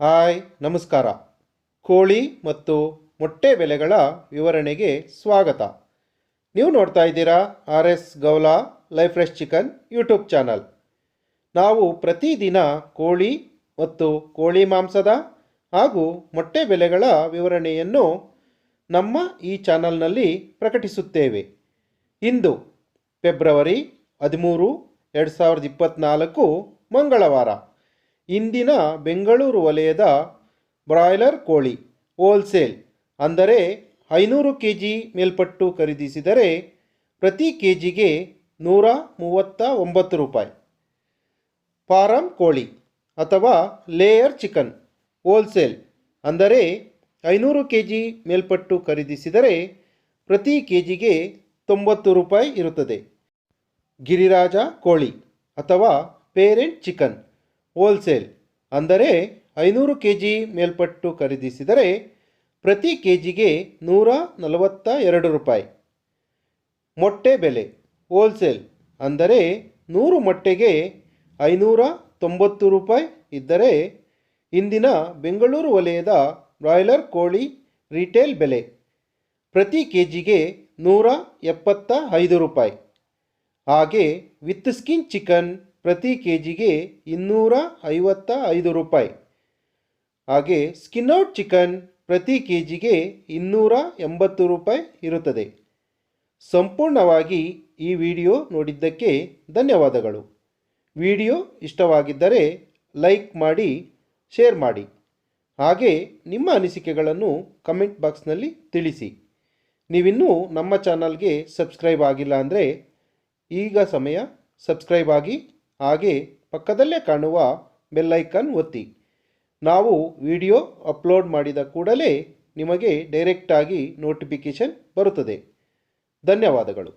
Hi ನಮಸ್ಕಾರ. ಕೋಳಿ ಮತ್ತು ಮೊಟ್ಟೆ ಬೆಲೆಗಳ ವಿವರಣೆಗೆ ಸ್ವಾಗತ. ನೀವು ನೋಡ್ತಾ ಇದ್ದೀರಾ RS Gowla life fresh chicken YouTube channel. ನಾವು ಪ್ರತಿದಿನ ಕೋಳಿ ಮತ್ತು ಕೋಳಿ ಮಾಂಸದ ಹಾಗೂ ಮೊಟ್ಟೆ ಬೆಲೆಗಳ ವಿವರಣೆಯನ್ನು ನಮ್ಮ ಈ ಚಾನಲ್ನಲ್ಲಿ ಪ್ರಕಟಿಸುತ್ತೇವೆ. ಇಂದು ಫೆಬ್ರವರಿ 13, 2024 ಮಂಗಳವಾರ. ಇಂದಿನ ಬೆಂಗಳೂರು ವಲಯದ ಬ್ರಾಯ್ಲರ್ ಕೋಳಿ ಹೋಲ್ಸೇಲ್ ಅಂದರೆ 500 kg ಮೇಲ್ಪಟ್ಟು ಖರೀದಿಸಿದರೆ ಪ್ರತಿ ಕೆಜಿಗೆ 139 ರೂಪಾಯಿ. ಫಾರಂ ಕೋಳಿ ಅಥವಾ ಲೇಯರ್ ಚಿಕನ್ ಹೋಲ್ಸೇಲ್ ಅಂದರೆ 500 kg ಮೇಲ್ಪಟ್ಟು ಖರೀದಿಸಿದರೆ ಪ್ರತಿ ಕೆಜಿಗೆ 90 ರೂಪಾಯಿ ಇರುತ್ತದೆ. ಗಿರಿರಾಜ ಕೋಳಿ ಅಥವಾ ಪೇರೆಂಟ್ ಚಿಕನ್ ಹೋಲ್ಸೇಲ್ ಅಂದರೆ 500 kg ಮೇಲ್ಪಟ್ಟು ಖರೀದಿಸಿದರೆ ಪ್ರತಿ ಕೆಜಿಗೆ 142 ರೂಪಾಯಿ. ಮೊಟ್ಟೆ ಬೆಲೆ ಹೋಲ್ಸೇಲ್ ಅಂದರೆ 100 ಮೊಟ್ಟೆಗೆ 590 ರೂಪಾಯಿ ಇದ್ದರೆ ಇಂದಿನ ಬೆಂಗಳೂರು ವಲಯದ ಬ್ರಾಯ್ಲರ್ ಕೋಳಿ ರಿಟೇಲ್ ಬೆಲೆ ಪ್ರತಿ ಕೆಜಿಗೆ 175 ರೂಪಾಯಿ. ಹಾಗೆ ವಿತ್ ಸ್ಕಿನ್ ಚಿಕನ್ ಪ್ರತಿ ಕೆಜಿಗೆ 255 ರೂಪಾಯಿ. ಹಾಗೆ ಸ್ಕಿನ್ ಔಟ್ ಚಿಕನ್ ಪ್ರತಿ ಕೆಜಿಗೆ 280 ರೂಪಾಯಿ ಇರುತ್ತದೆ. ಸಂಪೂರ್ಣವಾಗಿ ಈ ವಿಡಿಯೋ ನೋಡಿದ್ದಕ್ಕೆ ಧನ್ಯವಾದಗಳು. ವಿಡಿಯೋ ಇಷ್ಟವಾಗಿದ್ದರೆ ಲೈಕ್ ಮಾಡಿ, ಶೇರ್ ಮಾಡಿ. ಹಾಗೆ ನಿಮ್ಮ ಅನಿಸಿಕೆಗಳನ್ನು ಕಮೆಂಟ್ ಬಾಕ್ಸ್ನಲ್ಲಿ ತಿಳಿಸಿ. ನೀವಿನ್ನೂ ನಮ್ಮ ಚಾನಲ್ಗೆ ಸಬ್ಸ್ಕ್ರೈಬ್ ಆಗಿಲ್ಲ ಅಂದರೆ ಈಗ ಸಮಯ ಸಬ್ಸ್ಕ್ರೈಬ್ ಆಗಿ, ಹಾಗೆ ಪಕ್ಕದಲ್ಲೇ ಕಾಣುವ ಬೆಲ್ ಐಕಾನ್ ಒತ್ತಿ. ನಾವು ವಿಡಿಯೋ ಅಪ್ಲೋಡ್ ಮಾಡಿದ ಕೂಡಲೇ ನಿಮಗೆ ಡೈರೆಕ್ಟಾಗಿ ನೋಟಿಫಿಕೇಷನ್ ಬರುತ್ತದೆ. ಧನ್ಯವಾದಗಳು.